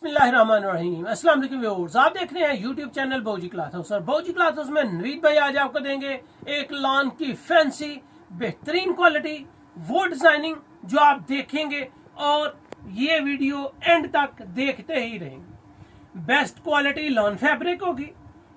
बिस्मिल्लाहिर्रहमानिर्रहीम। अस्सलाम वालेकुम व्यूअर्स, आप देख रहे हैं यूट्यूब चैनल बौजी क्लॉथ हाउस। और बौजी क्लॉथ हाउस में नवीद भाई आज आपको देंगे एक लॉन की फैंसी बेहतरीन क्वालिटी, वो डिजाइनिंग जो आप देखेंगे और ये वीडियो एंड तक देखते ही रहेंगे। बेस्ट क्वालिटी लॉन फैब्रिक होगी,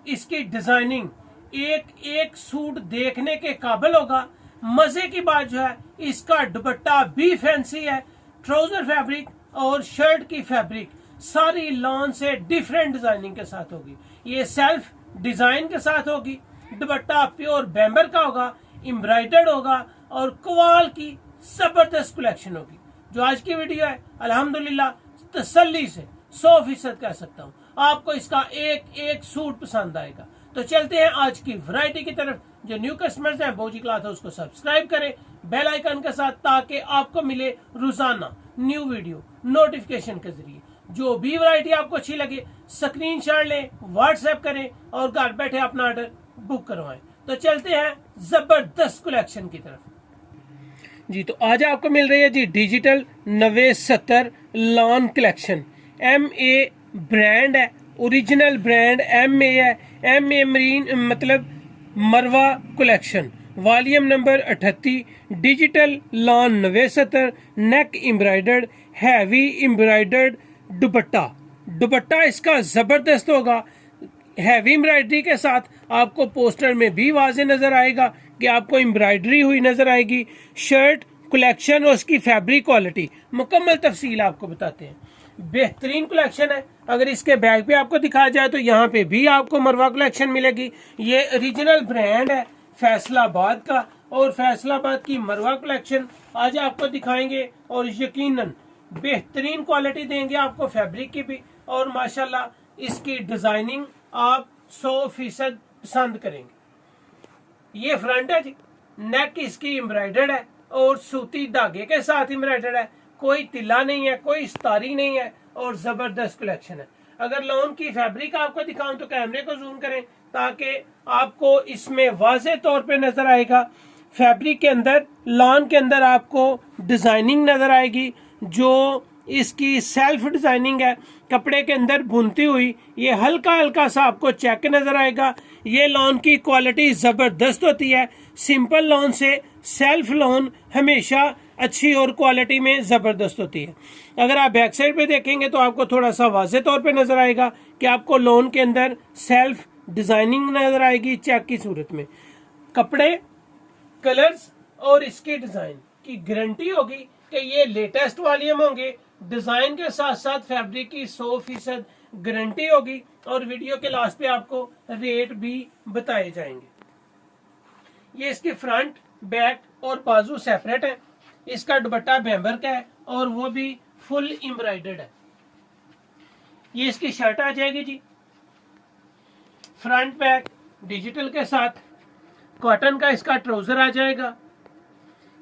इसकी डिजाइनिंग एक एक सूट देखने के काबिल होगा। मजे की बात जो है, इसका दुपट्टा भी फैंसी है, ट्राउजर फैब्रिक और शर्ट की फैब्रिक सारी लॉन से डिफरेंट डिजाइनिंग के साथ होगी। ये सेल्फ डिजाइन के साथ होगी, दुपट्टा प्योर बैम्बर का होगा, एम्ब्रॉयडर्ड होगा और कवाल की जबरदस्त कलेक्शन होगी। जो आज की वीडियो है अल्हम्दुलिल्लाह तसल्ली से 100% कह सकता हूँ आपको इसका एक एक सूट पसंद आएगा। तो चलते हैं आज की वैरायटी की तरफ। जो न्यू कस्टमर्स हैं बौजी क्लॉथ हाउस को सब्सक्राइब करें बेल आइकन के साथ, ताकि आपको मिले रोजाना न्यू वीडियो नोटिफिकेशन के जरिए। जो भी वैरायटी आपको अच्छी लगे स्क्रीनशॉट लें, व्हाट्सएप करें और घर बैठे अपना ऑर्डर बुक करवाएं। तो चलते हैं जबरदस्त कलेक्शन की तरफ जी। तो आज आपको मिल रही है जी digital 9070 lawn collection. MA brand है, ओरिजिनल ब्रांड MA है। MA मरीन मतलब मरवा collection, volume number 38, digital lawn 9070, neck embroidered, heavy embroidered dupatta इसका जबरदस्त होगा। हैवी एम्ब्रॉयडरी के साथ आपको पोस्टर में भी वाजे नजर आएगा कि आपको एम्ब्रॉयडरी हुई नजर आएगी। शर्ट कलेक्शन और उसकी फैब्रिक क्वालिटी मुकम्मल तफसील आपको बताते हैं। बेहतरीन कलेक्शन है। अगर इसके बैग पे आपको दिखाया जाए तो यहाँ पे भी आपको मरवा कलेक्शन मिलेगी। ये ओरिजिनल ब्रांड है फैसलाबाद का, और फैसलाबाद की मरवा कलेक्शन आज आपको दिखाएंगे और यकीनन बेहतरीन क्वालिटी देंगे आपको फैब्रिक की भी, और माशाल्लाह इसकी डिजाइनिंग आप 100% पसंद करेंगे। ये फ्रंट है जी, नेक इसकी एम्ब्रॉयडर्ड है और सूती धागे के साथ एम्ब्रॉयडर्ड है, कोई तिल्ला नहीं है, कोई स्तारी नहीं है और जबरदस्त कलेक्शन है। अगर लॉन की फैब्रिक आपको दिखाऊं तो कैमरे को जूम करें ताकि आपको इसमें वाज़े तौर पे नजर आएगा। फैब्रिक के अंदर लॉन के अंदर आपको डिजाइनिंग नजर आएगी, जो इसकी सेल्फ डिजाइनिंग है कपड़े के अंदर बुनती हुई। ये हल्का हल्का सा आपको चेक नजर आएगा। ये लॉन की क्वालिटी जबरदस्त होती है। सिंपल लॉन से सेल्फ लॉन हमेशा अच्छी और क्वालिटी में जबरदस्त होती है। अगर आप बैक साइड पे देखेंगे तो आपको थोड़ा सा वाज़े तौर पे नजर आएगा कि आपको लॉन के अंदर सेल्फ डिजाइनिंग नजर आएगी चेक की सूरत में। कपड़े, कलर्स और इसकी डिजाइन की गारंटी होगी कि ये लेटेस्ट वॉल्यूम होंगे। डिजाइन के साथ साथ फैब्रिक की 100% गारंटी होगी और वीडियो के लास्ट पे आपको रेट भी बताए जाएंगे। ये इसकी फ्रंट, बैक और बाजू सेपरेट है। इसका दुपट्टा बैम्बर का है और वो भी फुल एम्ब्रॉयडर्ड है। ये इसकी शर्ट आ जाएगी जी, फ्रंट बैक डिजिटल के साथ। कॉटन का इसका ट्राउजर आ जाएगा।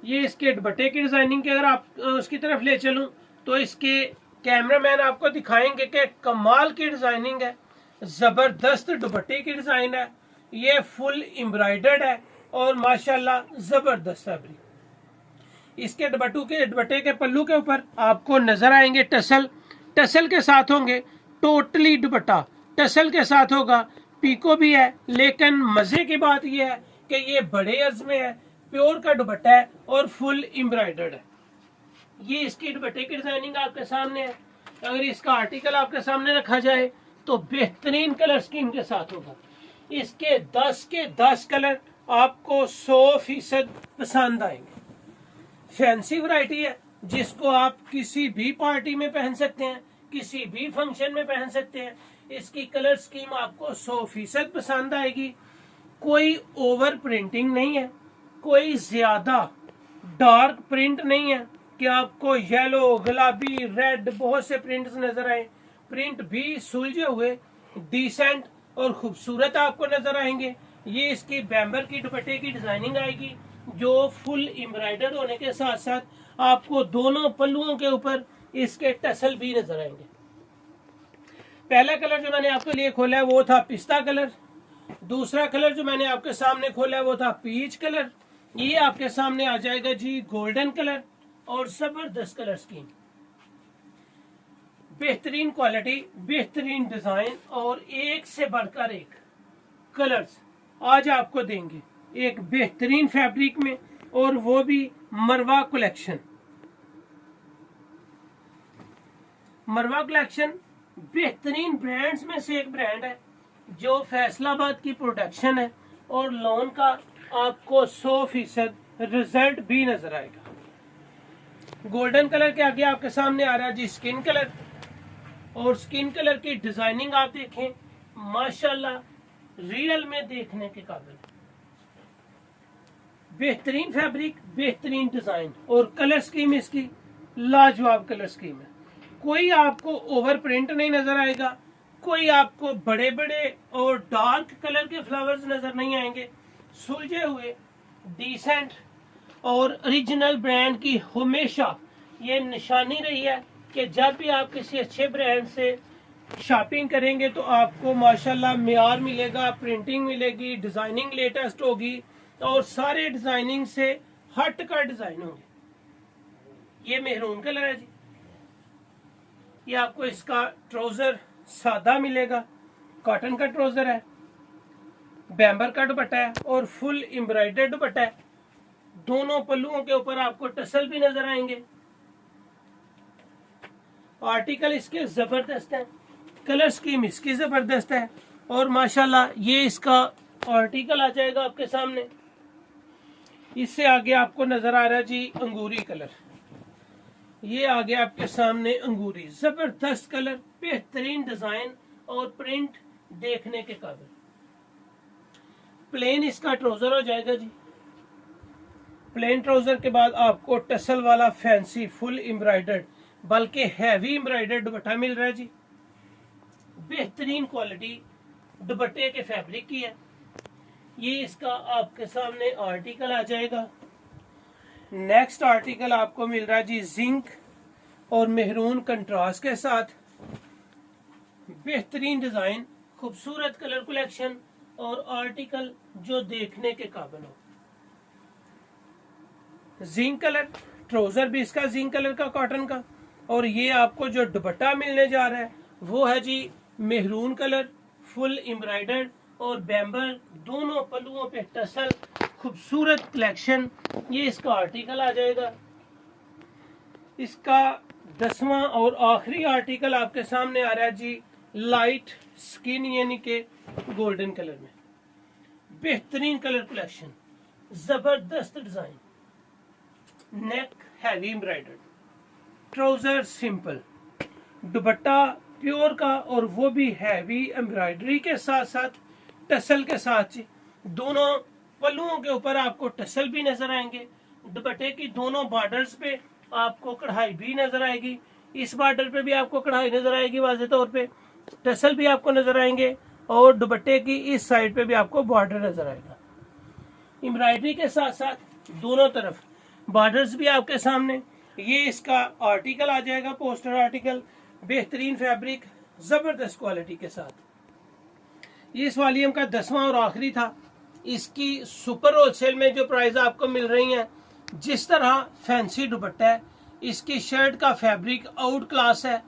ये इसके दुपट्टे की डिजाइनिंग की अगर आप उसकी तरफ ले चलूं तो इसके कैमरामैन आपको दिखाएंगे कि कमाल की डिजाइनिंग है, जबरदस्त दुपट्टे की डिजाइन है। ये फुल एम्ब्रॉयडर्ड है और माशाल्लाह जबरदस्त फैब्रिक। इसके दुपट्टे के पल्लू के ऊपर आपको नजर आएंगे टसल के साथ होंगे। टोटली दुपट्टा टसल के साथ होगा। पीको भी है, लेकिन मजे की बात यह है कि ये बड़े अर्ज में है, प्योर का दुपट्टा है और फुल एम्ब्रॉयडर्ड है। ये इसकी दुपट्टे की डिजाइनिंग आपके सामने है। अगर इसका आर्टिकल आपके सामने रखा जाए तो बेहतरीन कलर स्कीम के साथ होगा। इसके 10 के 10 कलर आपको 100% पसंद आएंगे। फैंसी वैरायटी है जिसको आप किसी भी पार्टी में पहन सकते हैं, किसी भी फंक्शन में पहन सकते हैं। इसकी कलर स्कीम आपको 100% पसंद आएगी। कोई ओवर प्रिंटिंग नहीं है, कोई ज्यादा डार्क प्रिंट नहीं है कि आपको येलो, गुलाबी, रेड बहुत से प्रिंट्स नजर आए। प्रिंट भी सुलझे हुए डिसेंट और खूबसूरत आपको नजर आएंगे। ये इसकी बैम्बर की दुपट्टे की डिजाइनिंग आएगी, जो फुल एम्ब्रॉयडर्ड होने के साथ साथ आपको दोनों पल्लुओं के ऊपर इसके टसल भी नजर आएंगे। पहला कलर जो मैंने आपके लिए खोला है वो था पिस्ता कलर। दूसरा कलर जो मैंने आपके सामने खोला है वो था पीच कलर। ये आपके सामने आ जाएगा जी गोल्डन कलर और जबरदस्त कलर स्कीम। बेहतरीन क्वालिटी, बेहतरीन डिजाइन और एक से बढ़कर एक कलर्स आज आपको देंगे एक बेहतरीन फैब्रिक में, और वो भी मरवा कलेक्शन। मरवा कलेक्शन बेहतरीन ब्रांड्स में से एक ब्रांड है जो फैसलाबाद की प्रोडक्शन है, और लॉन का आपको 100% रिजल्ट भी नजर आएगा। गोल्डन कलर के आगे आपके सामने आ रहा है जी स्किन कलर, और स्किन कलर की डिजाइनिंग आप देखें माशाल्लाह रियल में देखने के काबिल। बेहतरीन फैब्रिक, बेहतरीन डिजाइन और कलर स्कीम इसकी लाजवाब कलर स्कीम है। कोई आपको ओवर प्रिंट नहीं नजर आएगा, कोई आपको बड़े बड़े और डार्क कलर के फ्लावर्स नजर नहीं आएंगे। सुलझे हुए डिसेंट और ओरिजिनल ब्रांड की हमेशा ये निशानी रही है कि जब भी आप किसी अच्छे ब्रांड से शॉपिंग करेंगे तो आपको माशाल्लाह मियार मिलेगा, प्रिंटिंग मिलेगी, डिजाइनिंग लेटेस्ट होगी और सारे डिजाइनिंग से हट कर डिजाइन होंगे। ये मेहरून कलर है जी, ये आपको इसका ट्राउजर सादा मिलेगा, कॉटन का ट्राउजर है, बैम्बर का दुपट्टा है और फुल एम्ब्रॉयडर्ड दुपट्टा है। दोनों पल्लुओं के ऊपर आपको टसल भी नजर आएंगे। आर्टिकल इसके जबरदस्त है, कलर स्कीम इसकी जबरदस्त है, और माशाल्लाह ये इसका आर्टिकल आ जाएगा आपके सामने। इससे आगे आपको नजर आ रहा है जी अंगूरी कलर, ये आगे आपके सामने अंगूरी, जबरदस्त कलर, बेहतरीन डिजाइन और प्रिंट देखने के काबिल। प्लेन इसका ट्राउजर हो जाएगा जी। प्लेन ट्राउजर के बाद आपको टसल वाला फैंसी फुल एम्ब्रॉयडर्ड बल्कि हैवी एम्ब्रॉयडर्ड दुपट्टा मिल रहा है जी। बेहतरीन क्वालिटी दुपट्टे के फैब्रिक की है। ये इसका आपके सामने आर्टिकल आ जाएगा। नेक्स्ट आर्टिकल आपको मिल रहा है जी जिंक और मेहरून कंट्रास्ट के साथ। बेहतरीन डिजाइन, खूबसूरत कलर कलेक्शन और आर्टिकल जो देखने के काबिल हो। जिंक कलर, ट्राउजर भी इसका जिंक कलर का कॉटन का, और ये आपको जो दुपट्टा मिलने जा रहा है वो है जी मेहरून कलर, फुल एम्ब्रॉयडर्ड और बैम्बर, दोनों पल्लुओं पे टसल, खूबसूरत कलेक्शन। ये इसका आर्टिकल आ जाएगा। इसका 10वां और आखिरी आर्टिकल आपके सामने आ रहा है जी लाइट स्किन यानी के गोल्डन कलर में। बेहतरीन कलर कलेक्शन, जबरदस्त design, neck heavy embroidered, trouser simple, dupatta pure का और वो भी हैवी एम्ब्रॉयडरी के साथ साथ टसल के साथ। दोनों पल्लुओं के ऊपर आपको टसल भी नजर आएंगे। दुपट्टे की दोनों बॉर्डर्स पे आपको कढ़ाई भी नजर आएगी। इस बॉर्डर पे भी आपको कढ़ाई नजर आएगी वाज़ेह तौर पे, टसल भी आपको नजर आएंगे, और दुपट्टे की इस साइड पे भी आपको बॉर्डर नजर आएगा। एम्ब्रॉयडरी के साथ साथ दोनों तरफ बॉर्डर्स भी आपके सामने। ये इसका आर्टिकल आ जाएगा, पोस्टर आर्टिकल, बेहतरीन फैब्रिक, जबरदस्त क्वालिटी के साथ। ये इस वॉल्यूम का 10वां और आखिरी था। इसकी सुपर होलसेल में जो प्राइस आपको मिल रही है, जिस तरह फैंसी दुपट्टा है, इसकी शर्ट का फैब्रिक आउट क्लास है,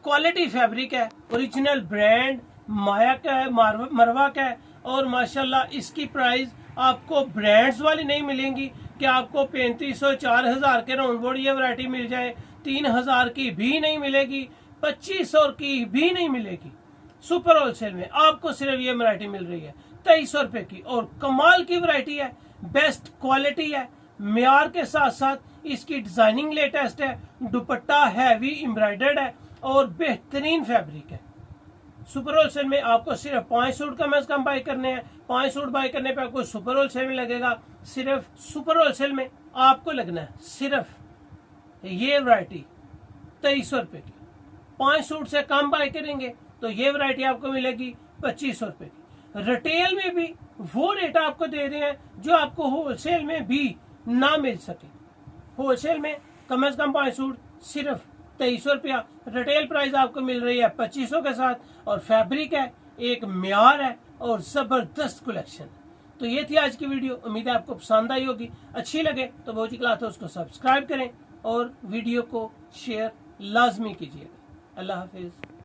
क्वालिटी फैब्रिक है, ओरिजिनल ब्रांड माया का है, मरवा का है, और माशाल्लाह इसकी प्राइस आपको ब्रांड्स वाली नहीं मिलेंगी कि आपको 3500 4000 के राउंड बोर्ड ये वैरायटी मिल जाए, 3000 की भी नहीं मिलेगी, 2500 की भी नहीं मिलेगी। सुपर होलसेल में आपको सिर्फ ये वैरायटी मिल रही है 2300 रुपए की, और कमाल की वैरायटी है, बेस्ट क्वालिटी है, म्यार के साथ साथ इसकी डिजाइनिंग लेटेस्ट है, दुपट्टा हैवी एम्ब्रॉयडर्ड है और बेहतरीन फैब्रिक है। सुपर होलसेल में आपको सिर्फ 5 सूट कम से कम बाय करने हैं। 5 सूट बाय करने पे आपको सुपर होलसेल में लगेगा, सिर्फ सुपर होलसेल में आपको लगना है सिर्फ ये वैरायटी 2300 रुपए की। 5 सूट से कम बाय करेंगे तो ये वैरायटी आपको मिलेगी 2500 रुपए की। रिटेल में भी वो रेट आपको दे रहे हैं जो आपको होलसेल में भी ना मिल सके। होलसेल में कम से कम 5 सूट सिर्फ 2300 रुपया, रिटेल प्राइस आपको मिल रही है 2500 के साथ, और फैब्रिक है, एक म्यार है और जबरदस्त कलेक्शन। तो ये थी आज की वीडियो, उम्मीद है आपको पसंद आई होगी। अच्छी लगे तो भौजी क्लॉथ हाउस को सब्सक्राइब करें और वीडियो को शेयर लाजमी कीजिएगा। अल्लाह हाफिज।